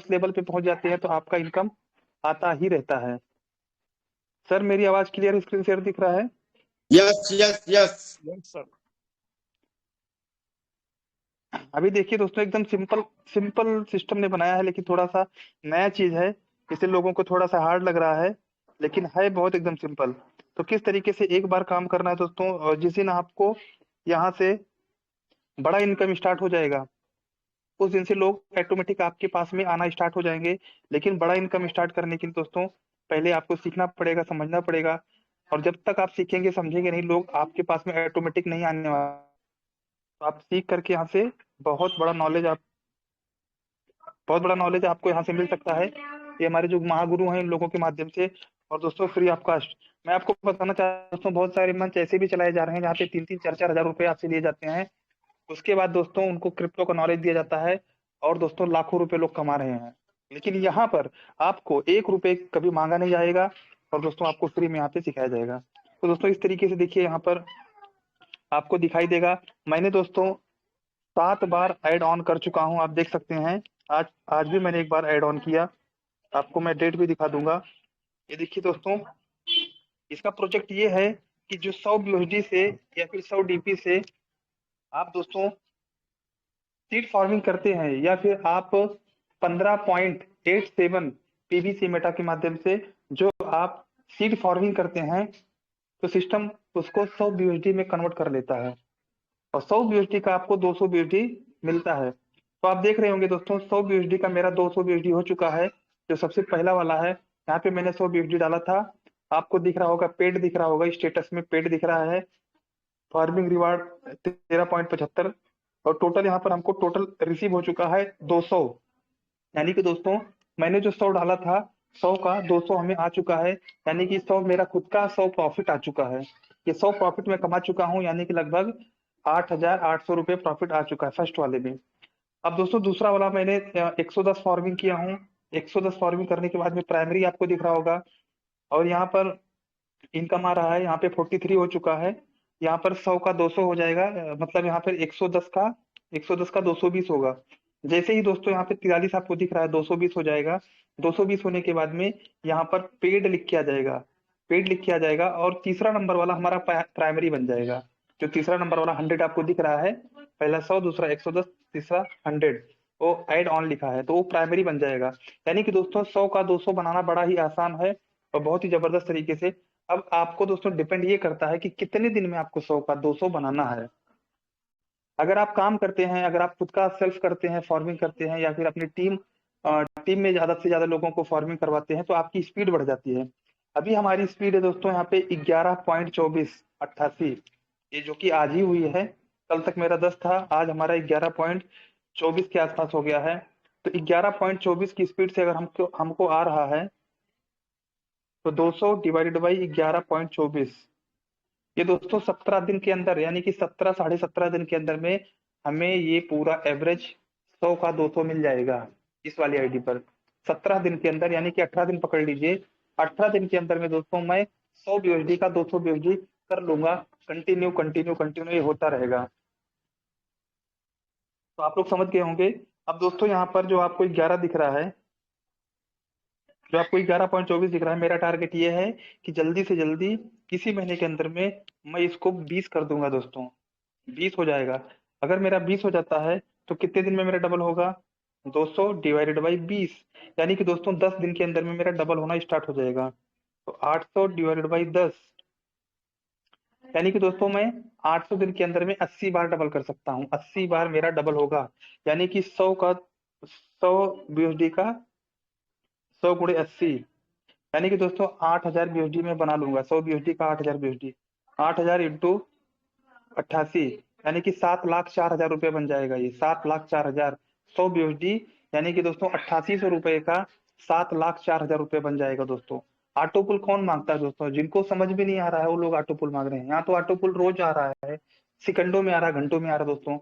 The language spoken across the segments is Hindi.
उस लेवल पे पहुंच जाते हैं तो आपका इनकम आता ही रहता है। सर मेरी आवाज क्लियर स्क्रीन शेयर दिख रहा है? Yes yes yes yes sir. अभी देखिए दोस्तों, एकदम सिंपल सिंपल सिस्टम ने बनाया है, लेकिन थोड़ा सा नया चीज है, इसलिए लोगों को थोड़ा सा हार्ड लग रहा है, लेकिन है बहुत एकदम सिंपल। तो किस तरीके से एक बार काम करना है दोस्तों, और जिस दिन आपको यहाँ से बड़ा इनकम स्टार्ट हो जाएगा उस दिन से लोग ऑटोमेटिक आपके पास में आना स्टार्ट हो जाएंगे। लेकिन बड़ा इनकम स्टार्ट करने के लिए दोस्तों पहले आपको सीखना पड़ेगा, समझना पड़ेगा, और जब तक आप सीखेंगे समझेंगे नहीं, लोग आपके पास में ऑटोमेटिक नहीं आने वाले। तो आप सीख करके यहाँ से बहुत बड़ा नॉलेज आपको यहाँ से मिल सकता है। ये हमारे जो महागुरु हैं इन लोगों के माध्यम से, और दोस्तों फ्री ऑफ कास्ट। मैं आपको बताना चाहता हूँ दोस्तों, बहुत सारे मंच ऐसे भी चलाए जा रहे हैं जहाँ पे 3-3 4-4 हजार रुपए आपसे लिए जाते हैं। उसके बाद दोस्तों उनको क्रिप्टो का नॉलेज दिया जाता है, और दोस्तों लाखों रुपए लोग कमा रहे हैं। लेकिन यहाँ पर आपको 1 रुपए कभी मांगा नहीं जाएगा, और दोस्तों आपको फ्री में यहाँ पे सिखाया जाएगा। तो दोस्तों इस तरीके से देखिए, यहाँ पर आपको दिखाई देगा, मैंने दोस्तों 7 बार ऐड ऑन कर चुका हूँ, आप देख सकते हैं। आज आज भी मैंने एक बार ऐड ऑन किया, आपको मैं डेट भी दिखा दूंगा। ये देखिए दोस्तों, इसका प्रोजेक्ट ये है कि जो 100 BUSD से या फिर 100 DP से आप दोस्तों सीड फार्मिंग करते हैं, या फिर आप 15.87 PVC मेटा के माध्यम से जो आप सीड फार्मिंग करते हैं, तो सिस्टम उसको 100 BUSD में कन्वर्ट कर लेता है, और 100 BUSD का आपको 200 BUSD मिलता है। तो आप देख रहे होंगे दोस्तों, 100 BUSD का मेरा 200 BUSD हो चुका है, जो सबसे पहला वाला है। यहाँ पे मैंने 100 BUSD डाला था, आपको दिख रहा होगा, पेड दिख रहा होगा, स्टेटस में पेड दिख रहा है, फार्मिंग रिवार्ड 13.75, और टोटल यहाँ पर हमको टोटल रिसीव हो चुका है 200। यानी कि दोस्तों मैंने जो 100 डाला था, 100 का 200 हमें आ चुका है, यानी कि 100 मेरा खुद का 100 प्रॉफिट आ चुका है। ये 100 प्रॉफिट में कमा चुका हूँ, यानी कि लगभग 8,800 रुपये प्रॉफिट आ चुका है फर्स्ट वाले में। अब दोस्तों दूसरा वाला मैंने 110 फार्मिंग किया हूँ। 110 फार्मिंग करने के बाद में प्राइमरी आपको दिख रहा होगा, और यहाँ पर इनकम आ रहा है, यहाँ पे 43 हो चुका है। यहाँ पर 100 का 200 हो जाएगा, मतलब यहाँ पर 110 का 220 होगा। जैसे ही दोस्तों यहाँ पे 43 आपको दिख रहा है, 220 हो जाएगा। 220 होने के बाद में यहाँ पर पेड लिख के आ जाएगा, पेड लिख के आ जाएगा, और तीसरा नंबर वाला हमारा प्राइमरी बन जाएगा। जो तीसरा नंबर वाला 100 आपको दिख रहा है, पहला 100, दूसरा 110, तीसरा 100, वो ऐड ऑन लिखा है, तो वो प्राइमरी बन जाएगा। यानी कि दोस्तों 100 का 200 बनाना बड़ा ही आसान है, और बहुत ही जबरदस्त तरीके से। अब आपको दोस्तों डिपेंड ये करता है कि कितने दिन में आपको 100 का 200 बनाना है। अगर आप काम करते हैं, अगर आप खुद का सेल्फ करते हैं, फार्मिंग करते हैं, या फिर अपनी टीम में ज्यादा से ज्यादा लोगों को फार्मिंग करवाते हैं, तो आपकी स्पीड बढ़ जाती है। अभी हमारी स्पीड है दोस्तों यहाँ पे 11.2488, ये जो कि आज ही हुई है। कल तक मेरा 10 था, आज हमारा 11.24 के आसपास हो गया है। तो 11.24 की स्पीड से अगर हमको हमको आ रहा है, तो 200 डिवाइडेड बाई 11.24, ये दोस्तों 17 दिन के अंदर, यानी कि 17 साढ़े 17 दिन के अंदर में हमें ये पूरा एवरेज 100 का 200 मिल जाएगा इस वाली आईडी पर। 17 दिन के अंदर, यानी कि 18 दिन पकड़ लीजिए। 18 दिन के अंदर में दोस्तों मैं 100 BUSD का 200 BUSD कर लूंगा। कंटिन्यू कंटिन्यू कंटिन्यू ये होता रहेगा। तो आप लोग समझ गए होंगे। अब दोस्तों यहाँ पर जो आपको 11 दिख रहा है, जो आपको 11.24 दिख रहा है, मेरा टारगेट ये है कि जल्दी से जल्दी किसी महीने के अंदर में मैं इसको 20 कर दूंगा दोस्तों। 20 हो जाएगा। अगर मेरा 20 हो जाता है तो कितने दिन में मेरा डबल होगा? 200 डिवाइडेड बाई 20, यानी कि दोस्तों 10 दिन के अंदर में मेरा डबल होना स्टार्ट हो जाएगा। तो 800 डिवाइडेड बाई 10, यानी कि दोस्तों मैं 800 दिन के अंदर में 80 बार डबल कर सकता हूँ। 80 बार मेरा डबल होगा, यानी कि 100 BUSD का 100 गुणे 80, यानी कि दोस्तों 8,000 BUSD में बना लूंगा। 100 BUSD का 8,000 BUSD, 8,000 इंटू 88, यानी कि 7,04,000 रुपये बन जाएगा। ये 7,04,000 100 BUSD, यानी कि दोस्तों 8800 रुपए का 7,04,000 रुपये बन जाएगा दोस्तों। ऑटोपुल कौन मांगता है दोस्तों? जिनको समझ में नहीं आ रहा है वो लोग ऑटोपुल मांग रहे हैं। यहाँ तो ऑटोपुल रोज आ रहा है, सेकंडों में आ रहा है, घंटों में आ रहा है दोस्तों।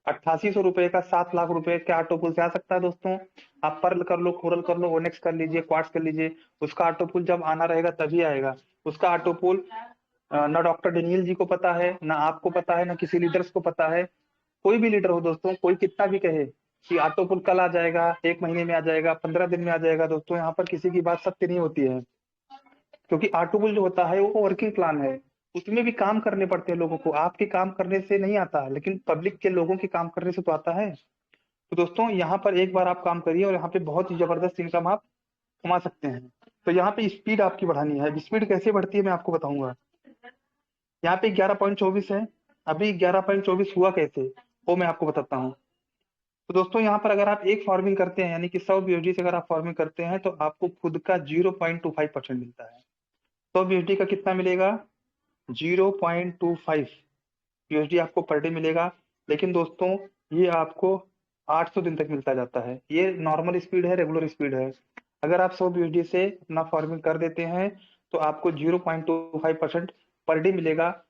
8800 रुपए का 7 लाख रुपए क्या ऑटोपुल से आ सकता है दोस्तों? आप पर्ल कर लो, कोरल कर लो, ओनेक्स कर लीजिए, क्वार्ट्स कर लीजिए, उसका ऑटोपुल जब आना रहेगा तभी आएगा। उसका ऑटोपुल ना डॉक्टर डेनियल जी को पता है, ना आपको पता है, ना किसी लीडर्स को पता है। कोई भी लीडर हो दोस्तों, कोई कितना भी कहे, कि ऑटो पुल कल आ जाएगा, 1 महीने में आ जाएगा, 15 दिन में आ जाएगा। दोस्तों यहाँ पर किसी की बात सत्य नहीं होती है, क्योंकि ऑटो पुल जो होता है वो वर्किंग प्लान है, उसमें भी काम करने पड़ते हैं लोगों को। आपके काम करने से नहीं आता, लेकिन पब्लिक के लोगों के काम करने से तो आता है। तो दोस्तों यहाँ पर एक बार आप काम करिए और यहाँ पे बहुत ही जबरदस्त इनकम आप कमा सकते हैं। तो यहाँ पे स्पीड आपकी बढ़ानी है। स्पीड कैसे बढ़ती है मैं आपको बताऊंगा। यहाँ पे 11.24 है, अभी 11.24 हुआ कैसे वो मैं आपको बताता हूँ। तो दोस्तों यहाँ पर अगर आप एक फार्मिंग करते हैं, यानी कि 100 बीएसडी से अगर आप फार्मिंग करते हैं, तो आपको खुद का 0.25% मिलता है। 100 बीएसडी का कितना मिलेगा? 0.25 यूएसडी आपको पर डे मिलेगा। लेकिन दोस्तों ये आपको 800 दिन तक मिलता जाता है। ये नॉर्मल स्पीड है, रेगुलर स्पीड है। अगर आप 100 यूएसडी से अपना फार्मिंग कर देते हैं तो आपको 0.25% पर डे मिलेगा,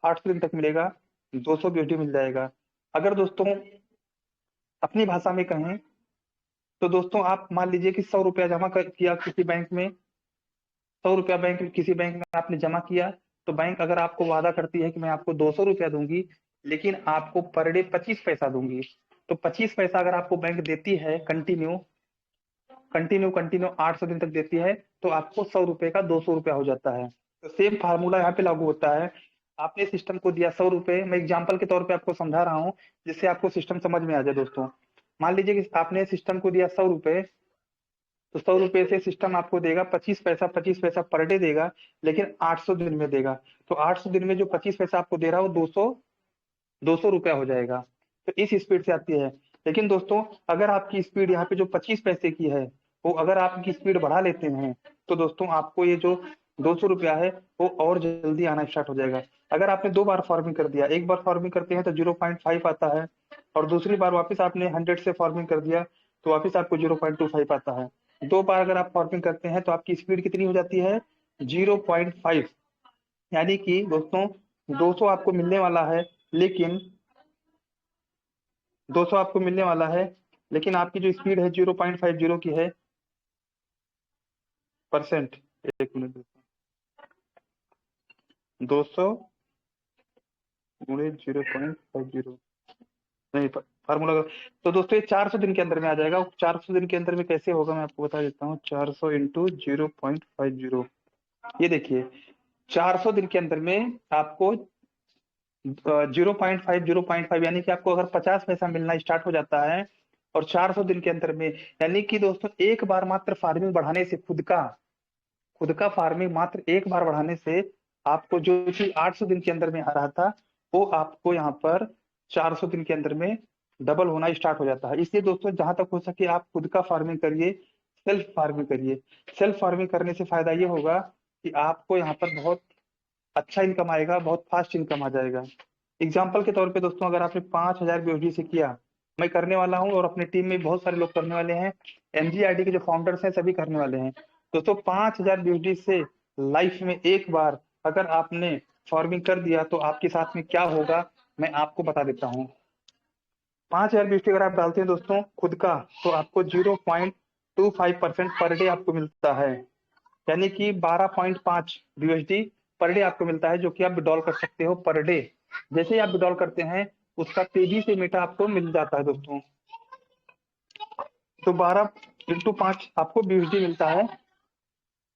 800 दिन तक मिलेगा, 200 यूएसडी मिल जाएगा। अगर दोस्तों अपनी भाषा में कहें तो दोस्तों आप मान लीजिए कि 100 रुपया जमा किया किसी बैंक में, 100 रुपया किसी बैंक में आपने जमा किया, तो बैंक अगर आपको वादा करती है कि मैं आपको 200 रुपया दूंगी, लेकिन आपको पर डे 25 पैसा दूंगी, तो 25 पैसा अगर आपको बैंक देती है कंटिन्यू 800 दिन तक देती है, तो आपको 100 रुपए का 200 रुपया हो जाता है। तो सेम फार्मूला यहाँ पे लागू होता है। आपने सिस्टम को दिया 100 रुपए, मैं एग्जाम्पल के तौर पे आपको समझा रहा हूँ जिससे आपको सिस्टम समझ में आ जाए। दोस्तों मान लीजिए कि आपने सिस्टम को दिया 100 रुपए, तो 100 रुपए से सिस्टम आपको देगा 25 पैसा पर डे देगा, लेकिन 800 दिन में देगा। तो 800 दिन में जो 25 पैसा आपको दे रहा है वो 200 रुपया हो जाएगा। तो इस स्पीड से आती है। लेकिन दोस्तों अगर आपकी स्पीड यहाँ पे जो 25 पैसे की है, वो अगर आपकी स्पीड बढ़ा लेते हैं, तो दोस्तों आपको ये जो 200 रुपया है वो और जल्दी आना स्टार्ट हो जाएगा। अगर आपने 2 बार फार्मिंग कर दिया, एक बार फार्मिंग करते हैं तो 0.5 आता है, और दूसरी बार वापस आपने 100 से फार्मिंग कर दिया तो वापस आपको 0.25 आता है। 2 बार अगर आप फार्मिंग करते हैं तो आपकी स्पीड कितनी हो जाती है? 0.5। यानी कि दोस्तों 200 आपको मिलने वाला है, लेकिन 200 आपको मिलने वाला है, लेकिन आपकी जो स्पीड है 0.50 की है परसेंट। एक मिनट दोस्तों, 200 गुणे 0.50 नहीं फार्मूला। तो दोस्तों ये 400 दिन के अंदर में आ जाएगा। 400 दिन के अंदर में कैसे होगा मैं आपको बता देता हूँ। 400 इंटू 0.50, ये देखिए 400 दिन के अंदर में आपको 0.5 यानी कि आपको अगर 50 पैसा मिलना स्टार्ट हो जाता है, और 400 दिन के अंदर में, यानी कि दोस्तों एक बार मात्र फार्मिंग बढ़ाने से खुद का फार्मिंग मात्र एक बार बढ़ाने से आपको जो चीज 800 दिन के अंदर में आ रहा था, वो आपको यहाँ पर 400 दिन के अंदर में डबल होना स्टार्ट हो जाता है। इसलिए दोस्तों जहां तक हो सके आप खुद का फार्मिंग करिए, सेल्फ फार्मिंग करिए। सेल्फ फार्मिंग करने से फायदा ये होगा कि आपको यहाँ पर बहुत अच्छा इनकम आएगा, बहुत फास्ट इनकम आ जाएगा। एग्जाम्पल के तौर पे दोस्तों अगर आपने 5000 बीएसडी से किया, मैं करने वाला हूँ और अपनी टीम में बहुत सारे लोग करने वाले हैं, एमजीआईडी के जो फाउंडर्स हैं सभी करने वाले हैं। दोस्तों 5000 बीएसडी से लाइफ में एक बार अगर आपने फार्मिंग कर दिया तो आपके साथ में क्या होगा मैं आपको बता देता हूँ। 5000 बीएसडी अगर आप डालते हैं दोस्तों खुद का, तो आपको 0.25% पर डे आपको मिलता है, यानी कि 12.5 बीएसडी पर डे आपको मिलता है, जो कि आप विड्रॉल कर सकते हो पर डे। जैसे ही आप विड्रॉल करते हैं उसका तेजी से मीठा आपको मिल जाता है दोस्तों। तो 12 इंटू 5 आपको बीएसडी मिलता है,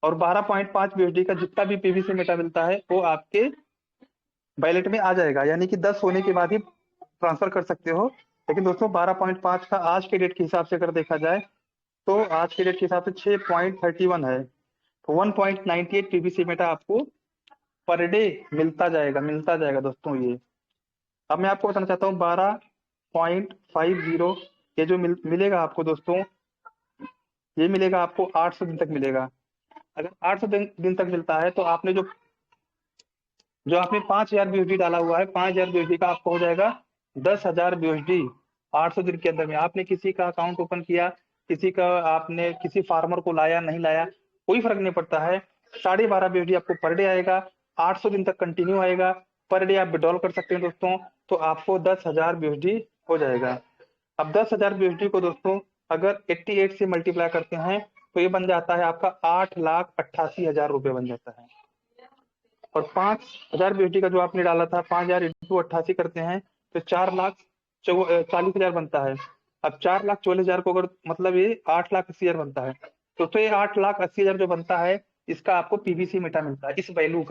और 12.5 बीएसडी का जितना भी पीवी से मीठा मिलता है वो आपके वैलेट में आ जाएगा, यानी कि 10 होने के बाद ही ट्रांसफर कर सकते हो। लेकिन दोस्तों 12.5 का आज के डेट के हिसाब से अगर देखा जाए तो आज के डेट के हिसाब से 6.31 है, तो 1.98 पीवीसी मेटा आपको पर डे मिलता जाएगा दोस्तों। ये अब मैं आपको बताना चाहता हूँ 12.50 ये जो मिलेगा आपको दोस्तों, ये मिलेगा आपको 800 दिन तक मिलेगा। अगर 800 दिन तक मिलता है तो आपने जो आपने 5000 बीएसडी डाला हुआ है, 5000 बीएसडी का आपको हो जाएगा 10,000 बीएसडी 800 दिन के अंदर में। आपने किसी का अकाउंट ओपन किया, आपने किसी फार्मर को लाया नहीं लाया कोई फर्क नहीं पड़ता है, 12.5 बीएसडी आपको पर डे आएगा, 800 दिन तक कंटिन्यू आएगा, पर डे आप विड्रॉल कर सकते हैं दोस्तों। तो आपको 10,000 बीएसडी हो जाएगा। अब 10,000 बीएसडी को दोस्तों अगर 88 से मल्टीप्लाई करते हैं तो ये बन जाता है आपका 8,88,000 रुपये बन जाता है। और 5,000 बीएसडी का जो आपने डाला था, 5,000 इंटू 88 करते हैं तो 4,40,000 बनता है। अब 4,44,000 को अगर मतलब ये 8,80,000 बनता है, तो ये 8,80,000 जो बनता है इसका आपको पीवीसी मीटा मिलता है, इस वैल्यू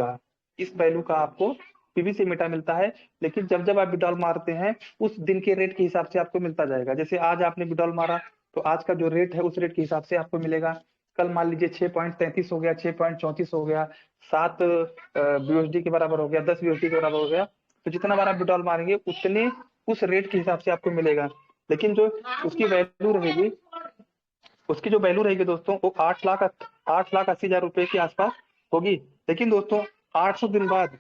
का आपको पीवीसी मीटा मिलता है। लेकिन जब जब आप विड्रॉल मारते हैं उस दिन के रेट के हिसाब से आपको मिलता जाएगा। जैसे आज आपने विड्रॉल मारा तो आज का जो रेट है उस रेट के हिसाब से आपको मिलेगा। कल मान लीजिए 6.33 हो गया, 6.34 हो गया, 7 बीओएसडी के बराबर हो गया, 10 बीओएसडी के बराबर हो गया, तो जितना बार आप विड्रॉल मारेंगे उतने उस रेट के हिसाब से आपको मिलेगा। लेकिन जो उसकी वैल्यू रहेगी दोस्तों वो 8,80,000 रुपए के आसपास होगी। लेकिन दोस्तों 800 दिन बाद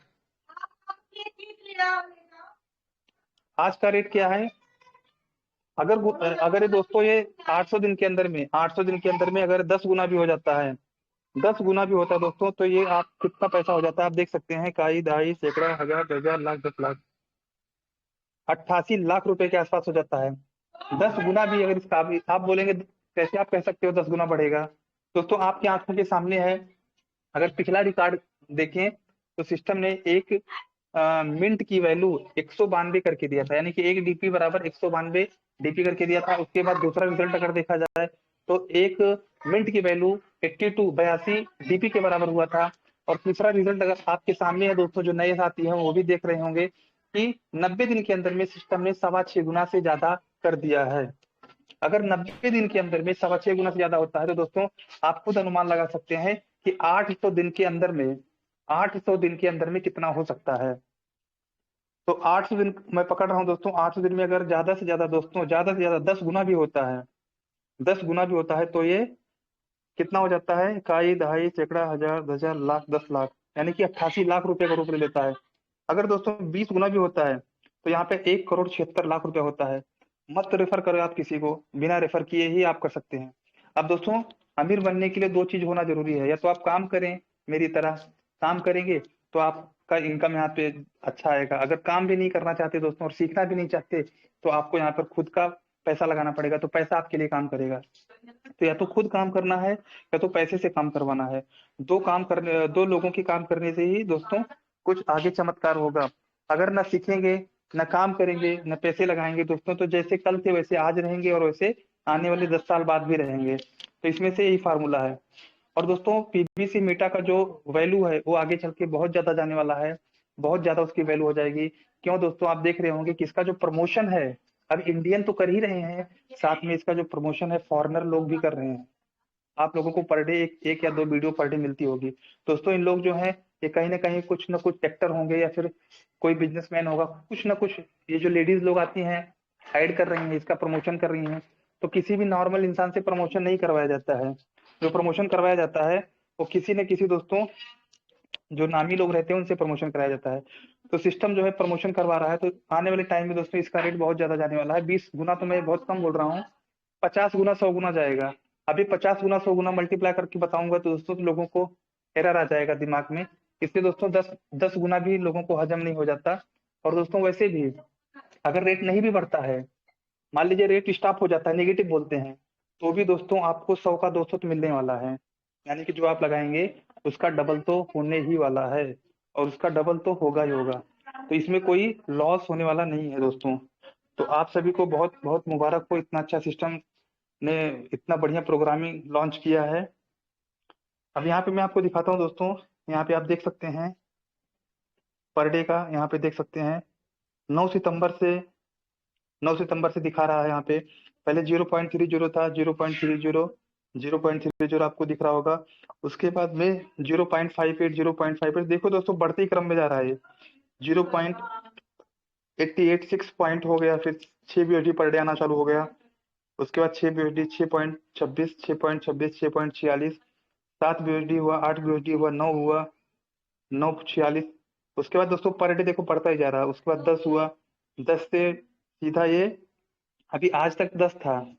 आज का रेट क्या है? अगर ये दोस्तों ये 800 दिन के अंदर में अगर 10 गुना भी हो जाता है, 10 गुना भी होता है दोस्तों, तो ये आप कितना पैसा हो जाता है आप देख सकते हैं। इकाई, दहाई, सैकड़ा, हजार, 10,000, लाख, 10 लाख, 88 लाख रुपए के आसपास हो जाता है। 10 गुना भी अगर इसका आप बोलेंगे कैसे आप कह सकते हो 10 गुना बढ़ेगा? दोस्तों आपकी आंखों के सामने है। अगर पिछला रिकॉर्ड देखें तो सिस्टम ने एक मिंट की वैल्यू 192 करके दिया था, यानी कि एक डीपी बराबर 192 डीपी करके दिया था। उसके बाद दूसरा रिजल्ट अगर देखा जाए तो एक मिनट की वैल्यू 82 डीपी के बराबर हुआ था। और तीसरा रिजल्ट अगर आपके सामने है दोस्तों, जो नए साथी हैं वो भी देख रहे होंगे कि 90 दिन के अंदर में सिस्टम ने 6.25 गुना से ज्यादा कर दिया है। अगर 90 दिन के अंदर में 6.25 गुना से ज्यादा होता है तो दोस्तों आप खुद अनुमान लगा सकते हैं कि 800 दिन के अंदर में कितना हो सकता है। तो 800 दिन मैं पकड़ रहा हूं दोस्तों, 800 दिन में अगर ज्यादा से ज्यादा 10 गुना भी होता है, 10 गुना भी होता है तो ये कितना हो जाता है? इकाई, दहाई, सैकड़ा, हजार, 10,000, लाख, 10 लाख, यानी कि 88 लाख रुपए का रूप ले लेता है। अगर दोस्तों 20 गुना भी होता है तो यहाँ पे 1,76,00,000 रुपया होता है। मत रेफर करो आप किसी को, बिना रेफर किए ही आप कर सकते हैं। अब दोस्तों अमीर बनने के लिए 2 चीज होना जरूरी है, या तो आप काम करें मेरी तरह, काम करेंगे तो आपका इनकम यहाँ पे अच्छा आएगा। अगर काम भी नहीं करना चाहते दोस्तों और सीखना भी नहीं चाहते तो आपको यहाँ पर खुद का पैसा लगाना पड़ेगा, तो पैसा आपके लिए काम करेगा। तो या तो खुद काम करना है या तो पैसे से काम करवाना है। दो लोगों के काम करने से ही दोस्तों कुछ आगे चमत्कार होगा। अगर ना सीखेंगे, ना काम करेंगे, ना पैसे लगाएंगे दोस्तों, तो जैसे कल थे वैसे आज रहेंगे और वैसे आने वाले 10 साल बाद भी रहेंगे। तो इसमें से यही फार्मूला है। और दोस्तों पीवीसी मीटा का जो वैल्यू है वो आगे चल के बहुत ज्यादा जाने वाला है, बहुत ज्यादा उसकी वैल्यू हो जाएगी। क्यों दोस्तों? आप देख रहे होंगे कि इसका जो प्रमोशन है, अब इंडियन तो कर ही रहे हैं, साथ में इसका जो प्रमोशन है फॉरेनर लोग भी कर रहे हैं। आप लोगों को पर डे एक या 2 वीडियो पर डे मिलती होगी दोस्तों। इन लोग जो है ये कहीं ना कहीं कुछ ना कुछ एक्टर होंगे या फिर कोई बिजनेसमैन होगा, कुछ ना कुछ। ये जो लेडीज लोग आती हैं हाइड कर रही हैं, इसका प्रमोशन कर रही हैं। तो किसी भी नॉर्मल इंसान से प्रमोशन नहीं करवाया जाता है। जो प्रमोशन करवाया जाता है वो किसी न किसी दोस्तों जो नामी लोग रहते हैं उनसे प्रमोशन कराया जाता है। तो सिस्टम जो है प्रमोशन करवा रहा है, तो आने वाले टाइम में दोस्तों इसका रेट बहुत ज्यादा जाने वाला है। 20 गुना तो मैं बहुत कम बोल रहा हूँ, 50 गुना 100 गुना जाएगा। अभी 50 गुना 100 गुना मल्टीप्लाई करके बताऊंगा तो दोस्तों लोगों को एरर आ जाएगा दिमाग में। इसलिए दोस्तों 10 गुना भी लोगों को हजम नहीं हो जाता। और दोस्तों वैसे भी अगर रेट नहीं भी बढ़ता है, मान लीजिए रेट स्टॉप हो जाता है, नेगेटिव बोलते हैं, तो भी दोस्तों आपको 100 का 200 तो मिलने वाला है। यानी कि जो आप लगाएंगे उसका डबल तो होने ही वाला है, और उसका डबल तो होगा ही होगा। तो इसमें कोई लॉस होने वाला नहीं है दोस्तों। तो आप सभी को बहुत बहुत मुबारक हो, इतना अच्छा सिस्टम ने इतना बढ़िया प्रोग्रामिंग लॉन्च किया है। अब यहाँ पे मैं आपको दिखाता हूँ दोस्तों, यहाँ पे आप देख सकते हैं पर डे का, यहाँ पे देख सकते हैं 9 सितंबर से 9 सितंबर से दिखा रहा है। यहाँ पे पहले 0.30 था, 0.30, 0.30 आपको दिख रहा होगा। उसके बाद में 0.58, 0.58 देखो दोस्तों बढ़ते ही क्रम में जा रहा है। 0.88 पॉइंट हो गया, फिर 6 बीओडी पर डे आना चालू हो गया। उसके बाद 6 बीओडी, 6.26, 6.26, 6.46, 7 बीओडी हुआ, 8 बीओडी हुआ, 9 हुआ, 9.46। उसके बाद दोस्तों पर डे देखो बढ़ता ही जा रहा है। उसके बाद 10 हुआ, 10 से सीधा ये अभी आज तक 10 था।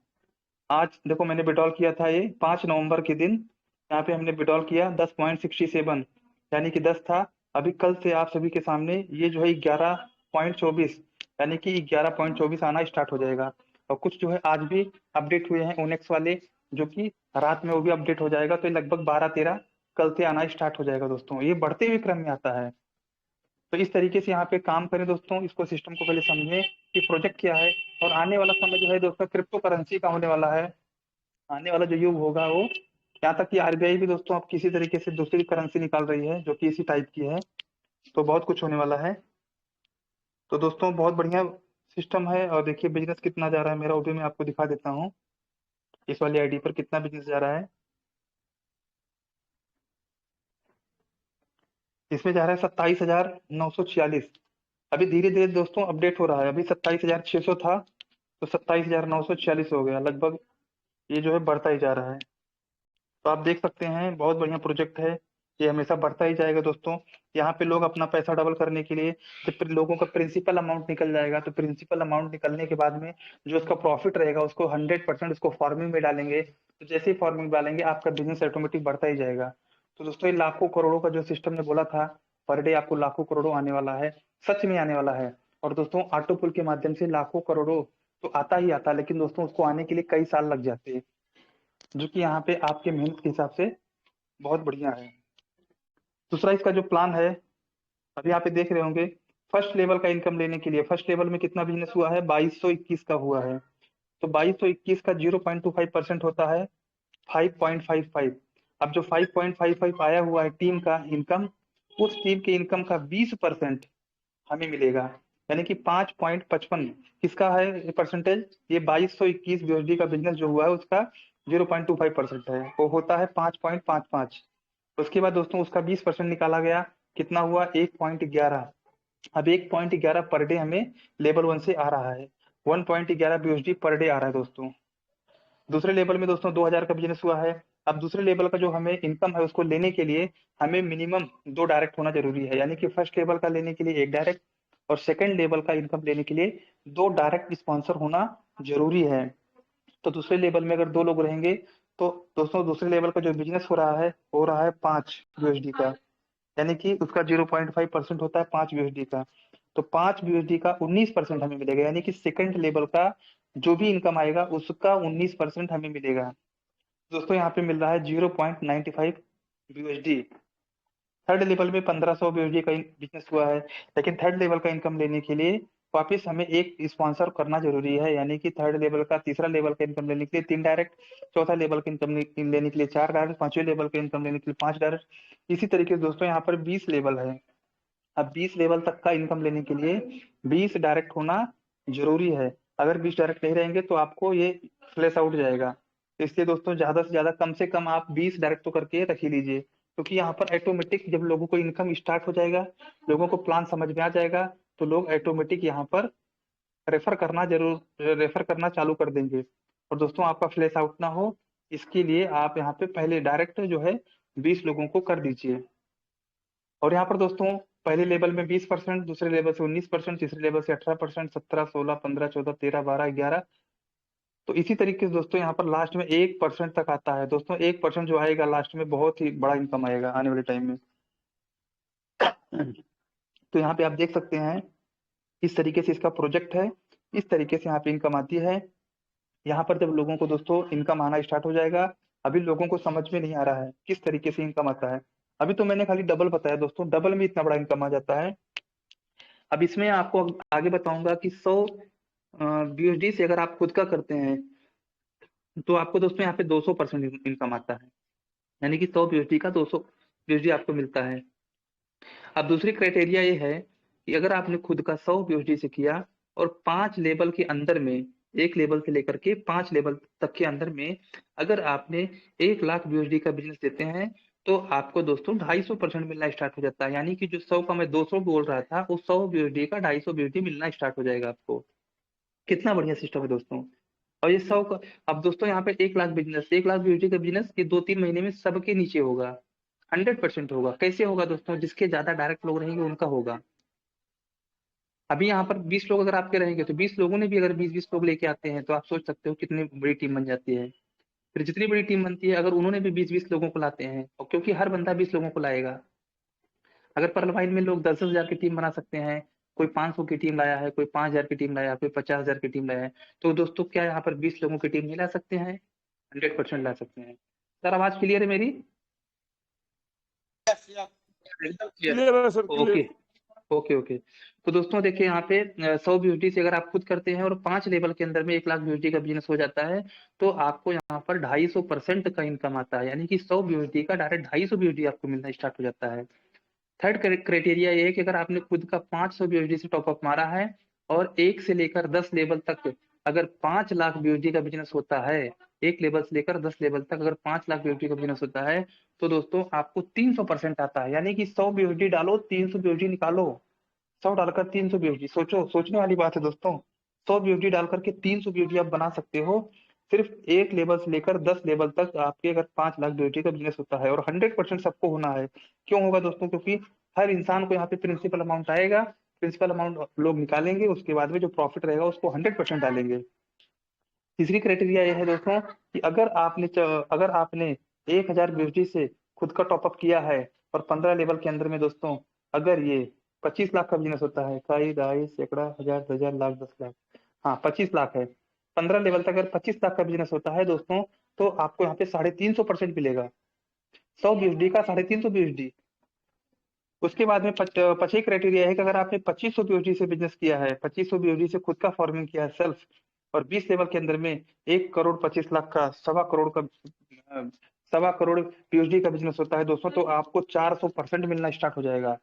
आज देखो मैंने विड्रॉल किया था ये 5 नवंबर के दिन, यहाँ पे हमने विड्रॉल किया 10.67, यानी कि 10 था। अभी कल से आप सभी के सामने ये जो है 11.24, यानी कि 11.24 आना स्टार्ट हो जाएगा। और कुछ जो है आज भी अपडेट हुए हैं ओनेक्स वाले, जो कि रात में वो भी अपडेट हो जाएगा। तो लगभग 12-13 कल से आना स्टार्ट हो जाएगा दोस्तों। ये बढ़ते हुए क्रम में आता है। तो इस तरीके से यहाँ पे काम करें दोस्तों, इसको सिस्टम को पहले समझें कि प्रोजेक्ट क्या है। और आने वाला समय जो है दोस्तों क्रिप्टो करेंसी का होने वाला है। आने वाला जो युग होगा वो, यहाँ तक कि आरबीआई भी दोस्तों अब किसी तरीके से दूसरी करेंसी निकाल रही है जो कि इसी टाइप की है। तो बहुत कुछ होने वाला है। तो दोस्तों बहुत बढ़िया सिस्टम है। और देखिए बिजनेस कितना जा रहा है मेरा, वो भी मैं आपको दिखा देता हूँ। इस वाली आईडी पर कितना बिजनेस जा रहा है। इसमें जा रहा है 27,946। अभी धीरे धीरे दोस्तों अपडेट हो रहा है। अभी 27,600 था, तो 27,946 हो गया लगभग। ये जो है बढ़ता ही जा रहा है। तो आप देख सकते हैं बहुत बढ़िया प्रोजेक्ट है। ये हमेशा बढ़ता ही जाएगा दोस्तों। यहाँ पे लोग अपना पैसा डबल करने के लिए, जब लोगों का प्रिंसिपल अमाउंट निकल जाएगा, तो प्रिंसिपल अमाउंट निकलने के बाद में जो उसका प्रॉफिट रहेगा उसको 100% उसको फार्मिंग में डालेंगे। तो जैसे ही फार्मिंग डालेंगे आपका बिजनेस ऑटोमेटिक बढ़ता ही जाएगा। तो दोस्तों ये लाखों करोड़ों का जो सिस्टम ने बोला था, पर डे आपको लाखों करोड़ों आने वाला है, सच में आने वाला है। और दोस्तों ऑटो पुल के माध्यम से लाखों करोड़ों तो आता ही आता, लेकिन दोस्तों उसको आने के लिए कई साल लग जाते हैं, जो कि यहाँ पे आपके मेहनत के हिसाब से बहुत बढ़िया है। दूसरा इसका जो प्लान है, अभी यहाँ पे देख रहे होंगे, फर्स्ट लेवल का इनकम लेने के लिए फर्स्ट लेवल में कितना बिजनेस हुआ है, 2221 का हुआ है। तो 2221 का 0.25% होता है 5.55। अब जो 5.55 आया हुआ है टीम का इनकम, उस टीम के इनकम का 20% हमें मिलेगा। यानी कि 5.55 किसका है परसेंटेज, ये 2221 बीएसडी का बिजनेस जो हुआ है उसका 0.25% है, वो होता है 5.55। उसके बाद दोस्तों उसका 20% निकाला गया, कितना हुआ 1.11। अब 1.11 पर डे हमें लेवल 1 से आ रहा है, 1.11 बीएसडी पर डे आ रहा है दोस्तों। दूसरे लेवल में दोस्तों 2000 का बिजनेस हुआ है। अब दूसरे लेवल का जो हमें इनकम है उसको लेने के लिए हमें मिनिमम 2 डायरेक्ट होना जरूरी है। यानी कि फर्स्ट लेवल का लेने के लिए 1 डायरेक्ट, और सेकंड लेवल का इनकम लेने के लिए 2 डायरेक्ट स्पॉन्सर होना जरूरी है। तो दूसरे लेवल में अगर 2 लोग रहेंगे, तो दोस्तों दूसरे लेवल का जो बिजनेस हो रहा है 5 यूएसडी का। यानी कि उसका 0.5% होता है 5 यूएसडी का। तो 5 यूएसडी का 19% हमें मिलेगा। यानी कि सेकंड लेवल का जो भी इनकम आएगा उसका 19% हमें मिलेगा। दोस्तों यहाँ पे मिल रहा है 0.95 यूएसडी। थर्ड लेवल में 1500 यूएसडी का बिजनेस हुआ है। लेकिन थर्ड लेवल का इनकम लेने के लिए वापस हमें एक स्पॉन्सर करना जरूरी है। यानी कि थर्ड लेवल का तीसरा लेवल का इनकम लेने के लिए 3 डायरेक्ट, चौथा लेवल का इनकम लेने के लिए 4 डायरेक्ट, पांचवें लेवल का इनकम लेने के लिए 5 डायरेक्ट। इसी तरीके से दोस्तों यहाँ पर 20 लेवल है। अब 20 लेवल तक का इनकम लेने के लिए 20 डायरेक्ट होना जरूरी है। अगर 20 डायरेक्ट नहीं रहेंगे तो आपको ये फ्लैश आउट जाएगा। तो इसलिए दोस्तों ज्यादा से कम आप 20 डायरेक्ट तो करके रख ही लीजिए, क्योंकि यहाँ पर ऑटोमेटिक जब लोगों को इनकम स्टार्ट हो जाएगा, लोगों को प्लान समझ में आ जाएगा, तो लोग ऑटोमेटिक यहाँ पर रेफर करना चालू कर देंगे। और दोस्तों आपका फ्लैश आउट ना हो, इसके लिए आप यहाँ पे पहले डायरेक्ट जो है 20 लोगों को कर दीजिए। और यहाँ पर दोस्तों पहले लेवल में 20%, दूसरे लेवल से 19%, तीसरे लेवल से 18%, 17, 16, 15, 14, 13, 12, 11। तो इसी तरीके से दोस्तों यहाँ पर लास्ट में 1% तक आता है। दोस्तों 1% जो आएगा लास्ट में बहुत ही बड़ा इनकम आएगा आने वाले टाइम में। तो यहाँ पे आप देख सकते हैं इस तरीके से इसका प्रोजेक्ट है, इस तरीके से यहाँ पे इनकम आती है। यहाँ पर जब लोगों को दोस्तों इनकम आना स्टार्ट हो जाएगा, अभी लोगों को समझ में नहीं आ रहा है किस तरीके से इनकम आता है। अभी तो मैंने खाली डबल बताया दोस्तों, डबल में इतना बड़ा इनकम आ जाता है। अब इसमें आपको आगे बताऊंगा कि 100 बीएसडी से अगर आप खुद का करते हैं तो आपको दोस्तों यहाँ पे 200% इनकम आता है। यानी कि 100 बीएसडी का 200 बीएसडी आपको मिलता है। अब दूसरी क्राइटेरिया ये है कि अगर आपने खुद का 100 बीएसडी से किया और 5 लेवल के अंदर में, एक लेवल से लेकर के 5 लेवल तक के अंदर में अगर आपने 1 लाख बीएसडी का बिजनेस देते हैं, तो आपको दोस्तों 250% मिलना स्टार्ट हो जाता है। यानी कि जो 100 का मैं 200 बोल रहा था, वो 100 बीएसडी का 250 बीएसडी मिलना स्टार्ट हो जाएगा आपको। कितना बढ़िया सिस्टम है दोस्तों। और ये 100 का, अब दोस्तों यहाँ पे 1 लाख बिजनेस, 1 लाख बीएसडी का बिजनेस ये 2-3 महीने में सबके नीचे होगा, 100% होगा। कैसे होगा दोस्तों, जिसके ज्यादा डायरेक्ट लोग रहेंगे उनका होगा। अभी यहाँ पर 20 लोग अगर आपके रहेंगे, तो 20 लोगों ने भी अगर 20-20 लोग लेके आते हैं, तो आप सोच सकते हो कितनी बड़ी टीम बन जाती है। फिर जितनी बड़ी टीम बनती है, अगर उन्होंने भी 20-20 लोगों को लाते हैं, और क्योंकि हर बंदा 20 लोगों को लाएगा। अगर पर लाइन में लोग 10-10 हजार की टीम बना सकते हैं, कोई 500 की टीम लाया है, कोई 5,000 की टीम लाया है, कोई 50,000 की टीम लाया है, तो दोस्तों क्या यहाँ पर 20 लोगों की टीम नहीं ला सकते हैं, 100% ला सकते हैं। सर आवाज क्लियर है मेरी? yes, yes. एकदम क्लियर। क्लियर है sir, okay. Clear. Okay okay. तो दोस्तों देखिए यहाँ पे 100 बीएसडी से अगर आप खुद करते हैं और 5 लेवल के अंदर में 1 लाख बीएसडी का बिजनेस हो जाता है, तो आपको यहाँ पर 250% का इनकम आता है, यानी कि 100 बीएसडी का डायरेक्ट 250 बीएसडी आपको मिलना स्टार्ट हो जाता है। थर्ड क्राइटेरिया ये है कि अगर आपने खुद का 500 बीएसडी से टॉपअप मारा है और 1 से लेकर 10 लेवल तक अगर 5 लाख बीएसडी का बिजनेस होता है, 1 लेवल से लेकर 10 लेवल तक अगर 5 लाख बीएसडी का बिजनेस होता है, तो दोस्तों आपको 300% आता है, यानी कि 100 बीएसडी डालो 300 बीएसडी निकालो। 100 डालकर 300 बीएसडी, सोचो, सोचने वाली बात है दोस्तों। 100 बीएसडी डालकर के 300 बीएसडी आप बना सकते हो। सिर्फ 1 लेवल से लेकर 10 लेवल तक आपके अगर 5 लाख बीएसडी का बिजनेस होता है, और 100% सबको होना है। क्यों होगा दोस्तों? क्योंकि हर इंसान को यहाँ पे प्रिंसिपल अमाउंट आएगा, प्रिंसिपल अमाउंट लोग निकालेंगे, उसके बाद में जो प्रॉफिट रहेगा उसको 100% डालेंगे। तीसरी क्राइटेरिया ये है दोस्तों कि अगर आपने 1000 बीएसडी से खुद का टॉपअप किया है और 15 लेवल के अंदर में दोस्तों अगर ये 25 लाख का बिजनेस होता है, इकाई, दहाई, सैकड़ा, हजार, 1000, लाख, 10 लाख, हाँ 25 लाख है, 15 लेवल तक अगर 25 लाख का बिजनेस होता है दोस्तों, तो आपको यहाँ पे 350% मिलेगा। 100 बीएसडी का 350 बीएसडी। उसके बाद में पछे क्राइटेरिया है कि अगर आपने 2500 बीएसडी से बिजनेस किया है, 2500 बीएसडी से खुद का फार्मिंग किया है सेल्फ, और 20 लेवल के अंदर में 1 करोड़ 25 लाख का सवा करोड़ बीएसडी का बिजनेस होता है दोस्तों, तो आपको 400% मिलना स्टार्ट हो जाएगा।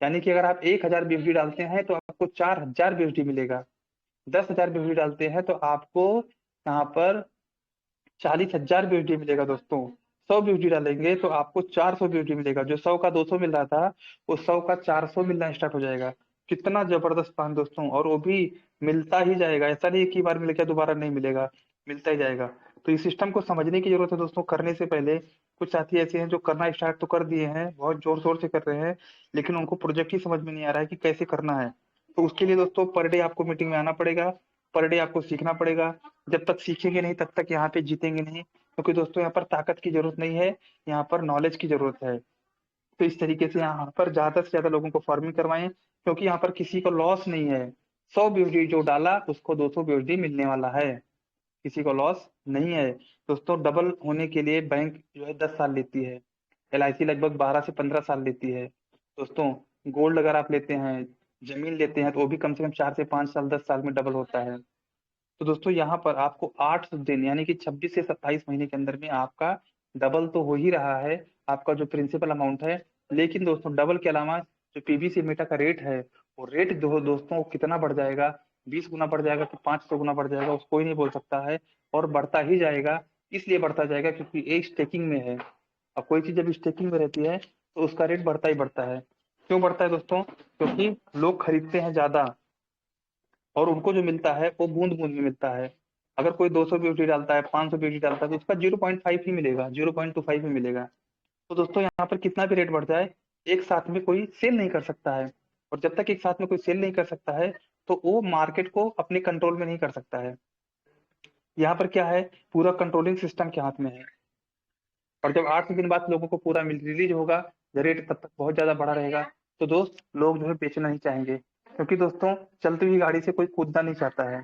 यानी कि अगर आप 1000 बीएसडी डालते हैं तो आपको 4000 बीएसडी मिलेगा। 10,000 बीएसडी डालते हैं तो आपको यहाँ पर 40,000 बीएसडी मिलेगा दोस्तों। 100 बीएसडी डालेंगे तो आपको 400 बीएसडी मिलेगा। जो 100 का 200 मिल रहा था, वो 100 का 400 मिलना स्टार्ट हो जाएगा। कितना जबरदस्त प्लान दोस्तों, और वो भी मिलता ही जाएगा। ऐसा नहीं एक ही बार मिल गया दोबारा नहीं मिलेगा, मिलता ही जाएगा। तो इस सिस्टम को समझने की जरूरत है दोस्तों। करने से पहले कुछ साथी ऐसे हैं जो करना स्टार्ट तो कर दिए हैं, बहुत जोर शोर से कर रहे हैं, लेकिन उनको प्रोजेक्ट ही समझ में नहीं आ रहा है कि कैसे करना है। तो उसके लिए दोस्तों पर डे आपको मीटिंग में आना पड़ेगा, पर डे आपको सीखना पड़ेगा। जब तक सीखेंगे नहीं तब तक यहाँ पे जीतेंगे नहीं, क्योंकि दोस्तों यहाँ पर ताकत की जरूरत नहीं है, यहाँ पर नॉलेज की जरूरत है। तो इस तरीके से यहाँ पर ज्यादा से ज्यादा लोगों को फार्मिंग करवाएं, क्योंकि यहाँ पर किसी को लॉस नहीं है। 100 बीएसडी जो डाला उसको 200 बीएसडी मिलने वाला है, किसी को लॉस नहीं है दोस्तों। डबल होने के लिए बैंक जो है 10 साल लेती है, एलआईसी लगभग 12 से 15 साल लेती है दोस्तों। गोल्ड अगर आप लेते हैं, जमीन लेते हैं, तो वो भी कम से कम 4 से 5 साल 10 साल में डबल होता है। तो दोस्तों यहाँ पर आपको 8 दिन यानी कि 26 से 27 महीने के अंदर में आपका डबल तो हो ही रहा है, आपका जो प्रिंसिपल अमाउंट है। लेकिन दोस्तों डबल के अलावा जो पीबीसी मेटा का रेट है, वो रेट दोस्तों वो कितना बढ़ जाएगा, 20 गुना बढ़ जाएगा कि 500 गुना बढ़ जाएगा, उसको कोई नहीं बोल सकता है। और बढ़ता ही जाएगा, इसलिए बढ़ता जाएगा क्योंकि ये स्टेकिंग में है। अब कोई चीज जब स्टेकिंग में रहती है तो उसका रेट बढ़ता ही बढ़ता है। क्यों बढ़ता है दोस्तों? क्योंकि लोग खरीदते हैं ज्यादा, और उनको जो मिलता है वो बूंद बूंद में मिलता है। अगर कोई 200 बीएसडी डालता है, 500 बीएसडी डालता है, तो उसका 0.5 ही मिलेगा, 0.25 ही मिलेगा। तो दोस्तों यहाँ पर कितना भी रेट बढ़ जाए, एक साथ में कोई सेल नहीं कर सकता है। और जब तक एक साथ में कोई सेल नहीं कर सकता है, तो वो मार्केट को अपने कंट्रोल में नहीं कर सकता है। यहाँ पर क्या है, पूरा कंट्रोलिंग सिस्टम के हाथ में है। और जब 8 दिन बाद लोगों को पूरा मिल रिलीज होगा, रेट तब तक बहुत ज्यादा बढ़ा रहेगा, तो दोस्त लोग जो है बेचना नहीं चाहेंगे। क्योंकि दोस्तों चलती हुई गाड़ी से कोई कूदना नहीं चाहता है,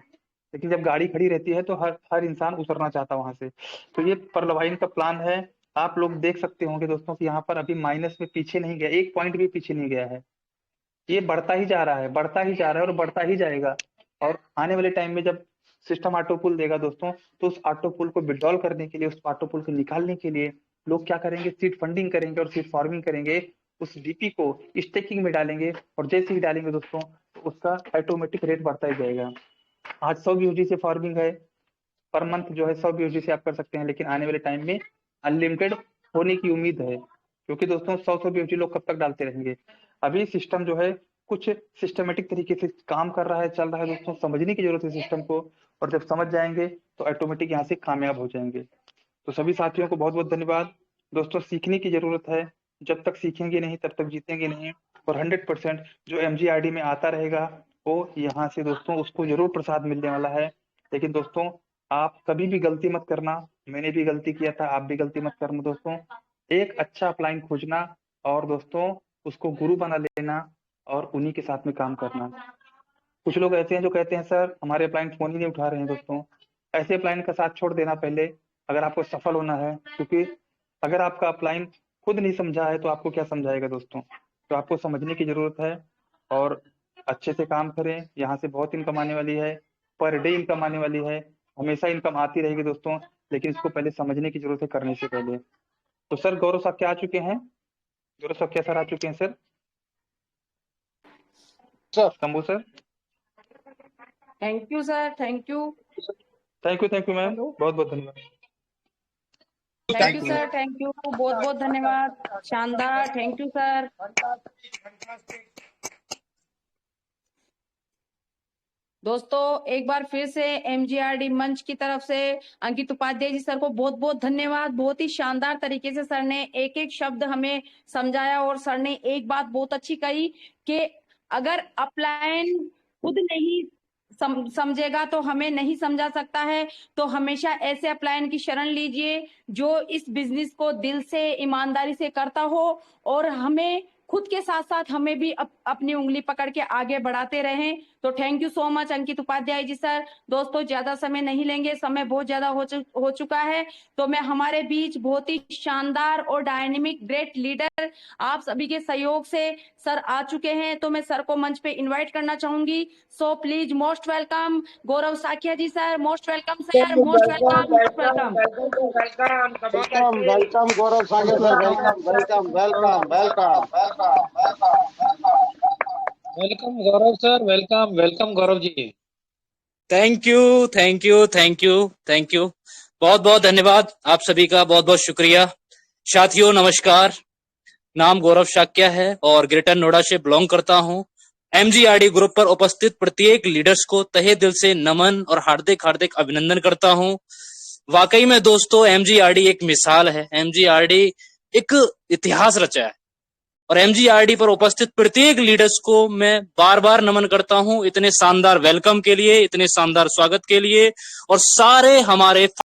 लेकिन जब गाड़ी खड़ी रहती है तो हर हर इंसान उतरना चाहता है वहां से। तो ये परलवाइन का प्लान है। आप लोग देख सकते होंगे दोस्तों कि यहाँ पर अभी माइनस में पीछे नहीं गया, 1 पॉइंट भी पीछे नहीं गया है। ये बढ़ता ही जा रहा है, बढ़ता ही जा रहा है और बढ़ता ही जाएगा। और आने वाले टाइम में जब सिस्टम ऑटो पुल देगा दोस्तों, तो उस ऑटो पुल को विड्रॉल करने के लिए, उस ऑटो पुल को निकालने के लिए लोग क्या करेंगे, सीड फंडिंग करेंगे और सीड फार्मिंग करेंगे। उस डीपी को स्टेकिंग में डालेंगे, और जैसे ही डालेंगे दोस्तों तो उसका ऑटोमेटिक रेट बढ़ता ही जाएगा। आज 100 बीएसडी से फार्मिंग है, पर मंथ जो है 100 बीएसडी से आप कर सकते हैं, लेकिन आने वाले टाइम में अनलिमिटेड होने की उम्मीद है। क्योंकि दोस्तों 100 बीएसडी लोग कब तक डालते रहेंगे? अभी सिस्टम जो है कुछ सिस्टमेटिक तरीके से काम कर रहा है, चल रहा है दोस्तों। समझने की जरूरत है सिस्टम को, और जब समझ जाएंगे तो ऑटोमेटिक यहाँ से कामयाब हो जाएंगे। तो सभी साथियों को बहुत बहुत धन्यवाद दोस्तों। सीखने की जरूरत है, जब तक सीखेंगे नहीं तब तक जीतेंगे नहीं। और 100% जो MGRD में आता रहेगा वो यहाँ से दोस्तों उसको जरूर प्रसाद मिलने वाला है। लेकिन दोस्तों आप कभी भी गलती मत करना, मैंने भी गलती किया था, आप भी गलती मत करना दोस्तों। एक अच्छा अपलाइन खोजना और दोस्तों उसको गुरु बना लेना, और उन्हीं के साथ में काम करना। कुछ लोग ऐसे हैं जो कहते हैं सर हमारे अपलाइन फोन ही नहीं उठा रहे हैं दोस्तों। ऐसे अपलाइन का साथ छोड़ देना पहले, अगर आपको सफल होना है। क्योंकि अगर आपका अपलाइन खुद नहीं समझा है तो आपको क्या समझाएगा दोस्तों? तो आपको समझने की जरूरत है। और अच्छे से काम करें। यहाँ से बहुत इनकम आने वाली है, पर डे इनकम आने वाली है, हमेशा इनकम आती रहेगी दोस्तों, लेकिन इसको पहले समझने की जरूरत है करने से पहले। तो सर गौरव साहब क्या आ चुके हैं? गौरव साहब क्या सर आ चुके हैं sir? Sir Shambhu sir? Thank you sir, thank you. Thank you ma'am, hello, बहुत बहुत धन्यवाद। Thank you sir, thank you, बहुत बहुत धन्यवाद, शानदार, थैंक यू सर। दोस्तों एक बार फिर से एमजीआरडी मंच की तरफ से अंकित उपाध्याय जी सर को बहुत बहुत धन्यवाद। बहुत ही शानदार तरीके से सर ने एक एक शब्द हमें समझाया और सर ने एक बात बहुत अच्छी कही कि अगर अपलाइन खुद नहीं समझेगा तो हमें नहीं समझा सकता है। तो हमेशा ऐसे अपलाइन की शरण लीजिए जो इस बिजनेस को दिल से ईमानदारी से करता हो और हमें खुद के साथ साथ हमें भी अपनी उंगली पकड़ के आगे बढ़ाते रहें। तो thank you so much Ankit Upadhyay ji sir. दोस्तों ज्यादा समय नहीं लेंगे, समय बहुत ज्यादा हो चुका है। तो मैं हमारे बीच बहुत ही शानदार और डायनेमिक ग्रेट लीडर आप सभी के सहयोग से सर आ चुके हैं। तो मैं सर को मंच पे इन्वाइट करना चाहूंगी। So please most welcome Gaurav Saikia ji sir, most welcome sir, most welcome, most welcome. Welcome welcome Gaurav Sagar sir, welcome welcome welcome welcome. Welcome Gaurav sir, welcome welcome Gaurav ji. Thank you thank you thank you thank you, बहुत बहुत धन्यवाद आप सभी का, बहुत बहुत शुक्रिया। साथियों नमस्कार, नाम गौरव शाक्या है और ग्रेटर नोएडा से बिलोंग करता हूं। एमजीआरडी ग्रुप पर उपस्थित प्रत्येक लीडर्स को तहे दिल से नमन और हार्दिक हार्दिक अभिनंदन करता हूं। वाकई में दोस्तों एमजीआरडी एक मिसाल है, एमजीआरडी एक इतिहास रचा है और एमजीआरडी पर उपस्थित प्रत्येक लीडर्स को मैं बार बार नमन करता हूं इतने शानदार वेलकम के लिए, इतने शानदार स्वागत के लिए और सारे हमारे